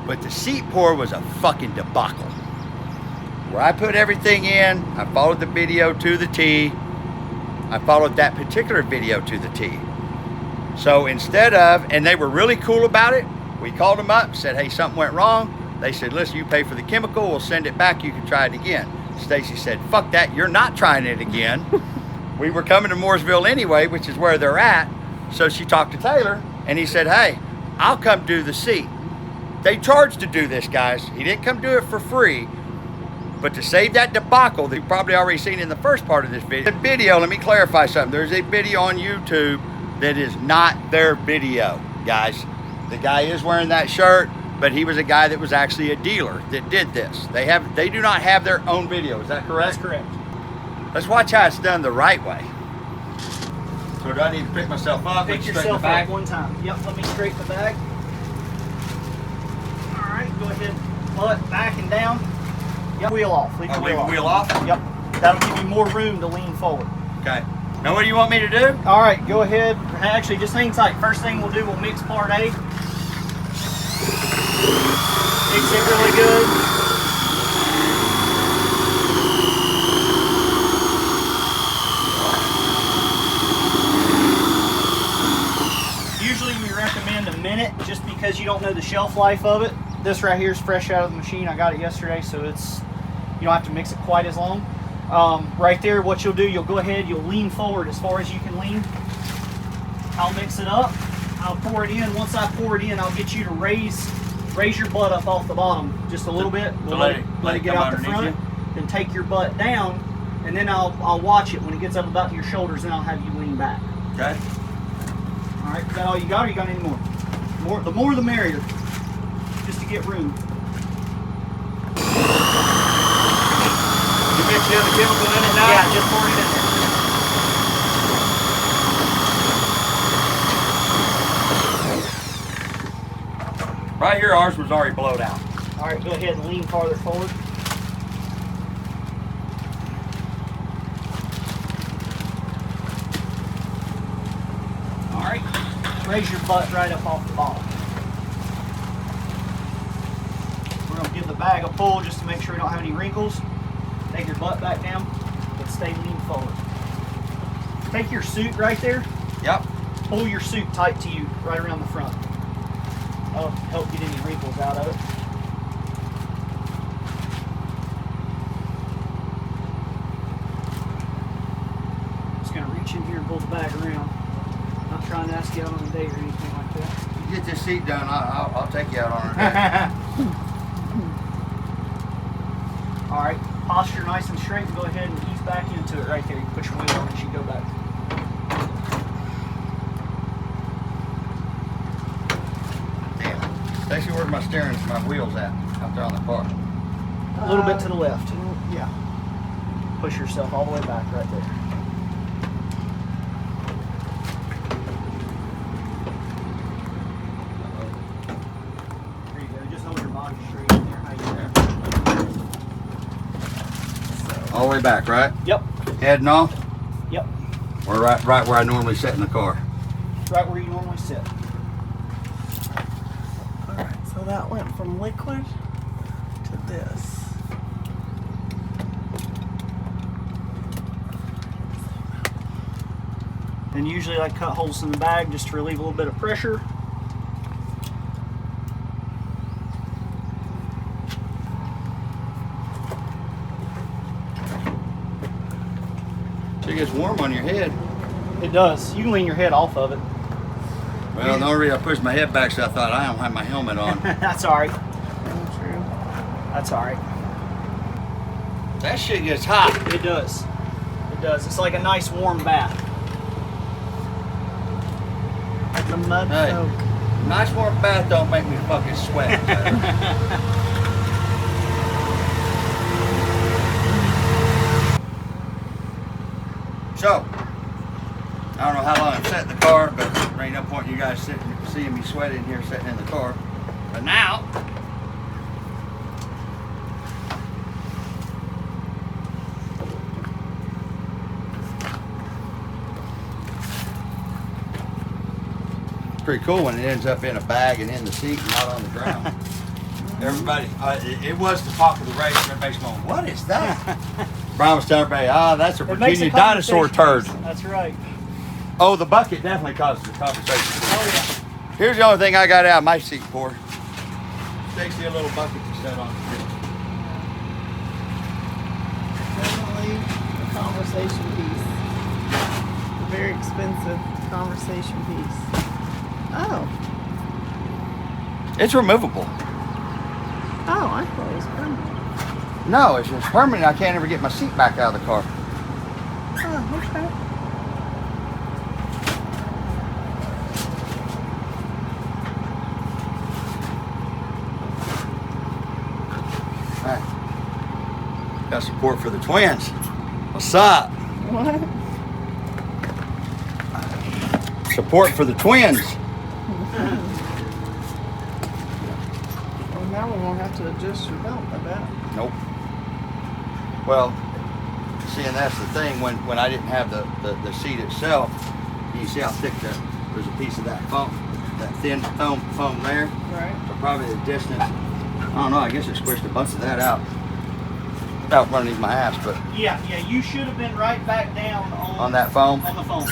But the seat pour was a fucking debacle. Where I put everything in, I followed the video to the T. I followed that particular video to the T. So instead of, and they were really cool about it, we called them up, said, hey, something went wrong. They said, listen, you pay for the chemical, we'll send it back, you can try it again. Stacy said, fuck that, you're not trying it again. We were coming to Mooresville anyway, which is where they're at. So she talked to Taylor, and he said, hey, I'll come do the seat. They charged to do this, guys. He didn't come do it for free. But to save that debacle that you've probably already seen in the first part of this video, let me clarify something. There's a video on YouTube that is not their video, guys. The guy is wearing that shirt, but he was a guy that was actually a dealer that did this. They do not have their own video, is that correct? That's correct. Let's watch how it's done the right way. So do I need to pick myself up? Pick yourself up one time. Yep, let me straighten the bag. All right, go ahead, butt back and down. Yep, wheel off. Leave the wheel off? Yep, that'll give you more room to lean forward. Okay. Now what do you want me to do? All right, go ahead. Actually, just hang tight. First thing we'll do, we'll mix part A. Mix it really good. Usually we recommend a minute just because you don't know the shelf life of it. This right here is fresh out of the machine. I got it yesterday, so you don't have to mix it quite as long. Right there, what you'll do, you'll go ahead, you'll lean forward as far as you can lean. I'll mix it up. I'll pour it in. Once I pour it in, I'll get you to raise your butt up off the bottom just a little bit. We'll let it get out the front. Then take your butt down, and then I'll watch it. When it gets up about to your shoulders, then I'll have you lean back. Okay. All right, is that all you got, or you got any more? The more the merrier, just to get room. You mix the other chemical in it now? Yeah, just pour it in there. Right here, ours was already blowed out. All right, go ahead and lean farther forward. All right, raise your butt right up off the bottom. We're gonna give the bag a pull just to make sure we don't have any wrinkles. Take your butt back down, but stay lean forward. Take your suit right there. Yep. Pull your suit tight to you right around the front. That'll help get any wrinkles out of it. Just gonna reach in here and pull the bag around. Not trying to ask you out on a date or anything like that. You get this seat done, I'll take you out on it. All right, posture nice and straight, and go ahead and ease back into it right there. You can put your wheel on as you go back. Stacy, where's my steering, my wheels at? Out there on the car. A little bit to the left. Yeah. Push yourself all the way back right there. There you go. Just hold your body straight in there. How you there? All the way back, right? Yep. Head and off? Yep. Or right where I normally sit in the car? Right where you normally sit. So that went from liquid to this. And usually I cut holes in the bag just to relieve a little bit of pressure. So it gets warm on your head. It does. You can lean your head off of it. Well, the only reason I pushed my head back, so I thought I don't have my helmet on. That's all right. True. That's all right. That shit gets hot. It does. It does. It's like a nice warm bath. The mud Hey. soak. Nice warm bath don't make me fucking sweat. So, I don't know how long I've sat in the car, but there ain't no point in you guys seeing me sweating here sitting in the car. But now, pretty cool when it ends up in a bag and in the seat and not on the ground. everybody, it was the talk of the race. Everybody's going, what is that? Brian was telling everybody, that's a It makes Virginia a dinosaur turd. conversation piece. That's right. Oh, the bucket definitely causes the conversation. Oh yeah. Here's the only thing I got out of my seat for. Stacy, a little bucket to set on. Definitely a conversation piece. A very expensive conversation piece. Oh. It's removable. Oh, I thought it was permanent. No, it's just permanent. I can't ever get my seat back out of the car. Oh, okay. All right. Got support for the twins. What's up? What? Support for the twins. Well, now we won't have to adjust your belt, I bet. Nope. Well, see, and that's the thing. When I didn't have the seat itself, you see how thick there's a piece of that foam, that thin foam there. Right. So probably the distance. I don't know. I guess it squished a bunch of that out underneath my ass, but Yeah, you should have been right back down on that foam. On the foam.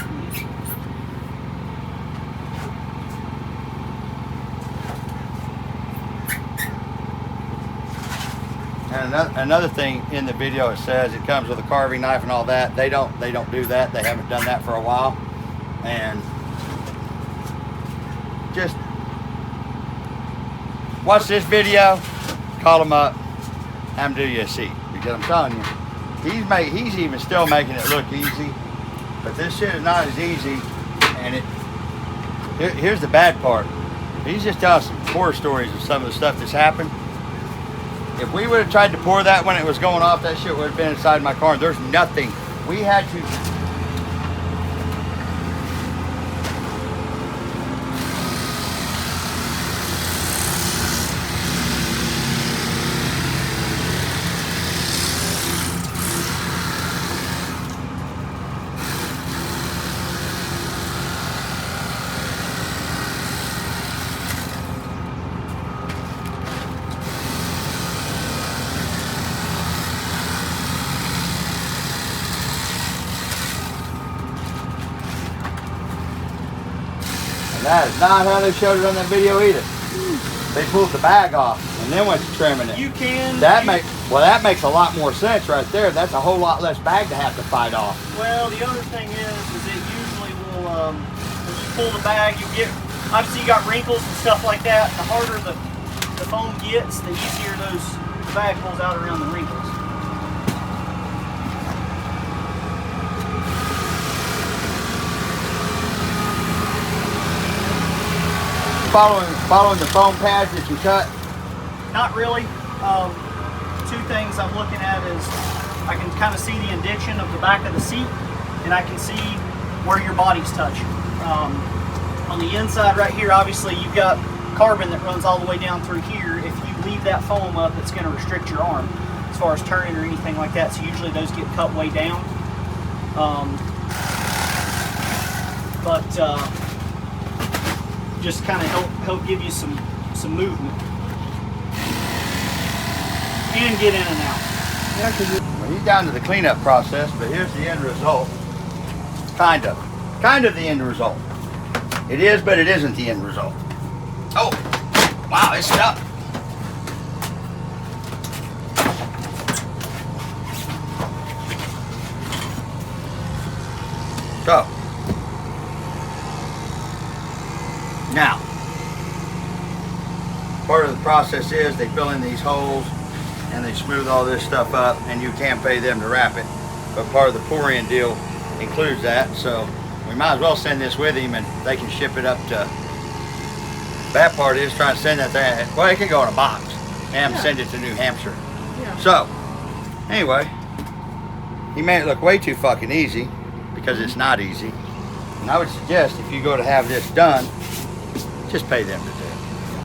And another thing in the video, it says it comes with a carving knife and all that. They don't do that. They haven't done that for a while. And just watch this video, call them up, have them do you a seat. Because I'm telling you, he's even still making it look easy. But this shit is not as easy. And here's the bad part. He's just telling some horror stories of some of the stuff that's happened. If we would have tried to pour that when it was going off, that shit would have been inside my car. And there's nothing. We had to. That is not how they showed it on that video either. They pulled the bag off and then went to trimming it. You can. That makes a lot more sense right there. That's a whole lot less bag to have to fight off. Well, the other thing is it usually will, when you pull the bag, you get, obviously you got wrinkles and stuff like that. The harder the foam gets, the easier the bag pulls out around the wrinkles. Following the foam pads that you cut? Not really. Two things I'm looking at is I can kind of see the indentation of the back of the seat, and I can see where your body's touching. On the inside right here, obviously you've got carbon that runs all the way down through here. If you leave that foam up, it's going to restrict your arm as far as turning or anything like that. So usually those get cut way down. Just kind of help give you some movement and get in and out. Yeah, well, he's down to the cleanup process, but here's the end result. Kind of the end result. It is, but it isn't the end result. Oh, wow, it's stuck. So, now, part of the process is they fill in these holes and they smooth all this stuff up, and you can't pay them to wrap it. But part of the pour-in deal includes that, so we might as well send this with him and they can ship it up to. Bad part is trying to send that there. Well, it can go in a box and send it to New Hampshire. Yeah. So, anyway, he made it look way too fucking easy because it's not easy. And I would suggest if you go to have this done, just pay them to